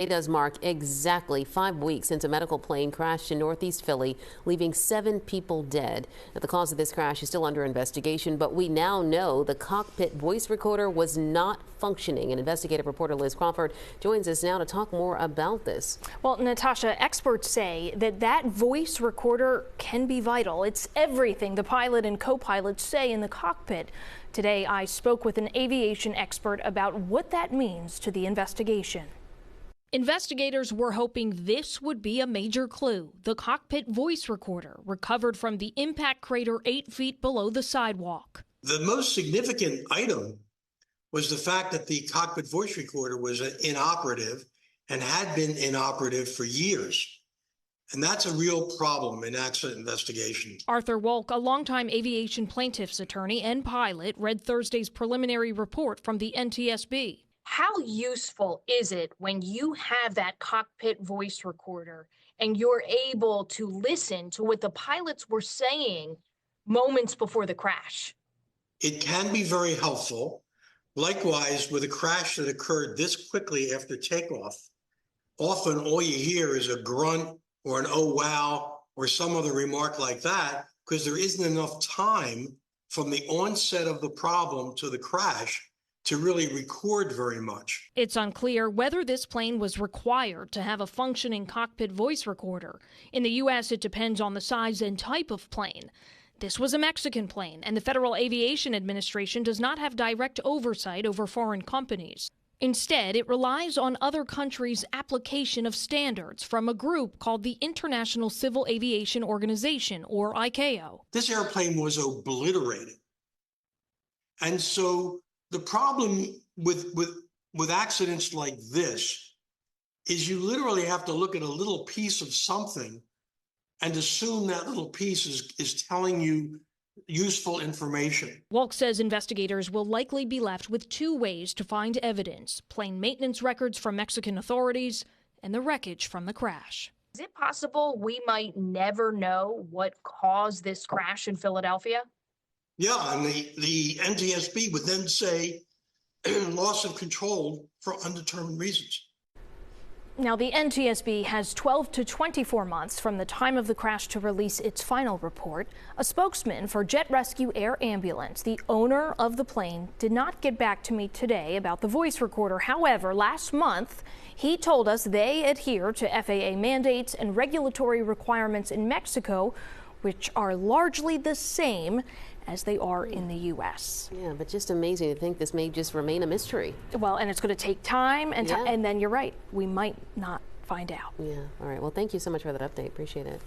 It does mark exactly 5 weeks since a medical plane crashed in northeast Philly, leaving 7 people dead. Now, the cause of this crash is still under investigation, but we now know the cockpit voice recorder was not functioning. And investigative reporter Liz Crawford joins us now to talk more about this. Well, Natasha, experts say that voice recorder can be vital. It's everything the pilot and co-pilot say in the cockpit. Today, I spoke with an aviation expert about what that means to the investigation. Investigators were hoping this would be a major clue. The cockpit voice recorder recovered from the impact crater 8 feet below the sidewalk. The most significant item was the fact that the cockpit voice recorder was inoperative and had been inoperative for years. And that's a real problem in accident investigation. Arthur Wolk, a longtime aviation plaintiff's attorney and pilot, read Thursday's preliminary report from the NTSB. How useful is it when you have that cockpit voice recorder and you're able to listen to what the pilots were saying moments before the crash? It can be very helpful. Likewise, with a crash that occurred this quickly after takeoff, often all you hear is a grunt or an oh wow or some other remark like that, because there isn't enough time from the onset of the problem to the crash to really record very much. It's unclear whether this plane was required to have a functioning cockpit voice recorder. In the U.S., it depends on the size and type of plane. This was a Mexican plane, and the Federal Aviation Administration does not have direct oversight over foreign companies. Instead, it relies on other countries' application of standards from a group called the International Civil Aviation Organization, or ICAO. This airplane was obliterated. And so the problem with accidents like this is you literally have to look at a little piece of something and assume that little piece is telling you useful information. Wolk says investigators will likely be left with 2 ways to find evidence: plane maintenance records from Mexican authorities and the wreckage from the crash. Is it possible we might never know what caused this crash in Philadelphia? Yeah, and the NTSB would then say loss of control for undetermined reasons. Now, the NTSB has 12 to 24 months from the time of the crash to release its final report. A spokesman for Jet Rescue Air Ambulance, the owner of the plane, did not get back to me today about the voice recorder. However, last month, he told us they adhere to FAA mandates and regulatory requirements in Mexico, which are largely the same as they are in the U.S. Yeah, but just amazing to think this may just remain a mystery. Well, and it's going to take time, and then you're right, we might not find out. Yeah, all right. Well, thank you so much for that update. Appreciate it.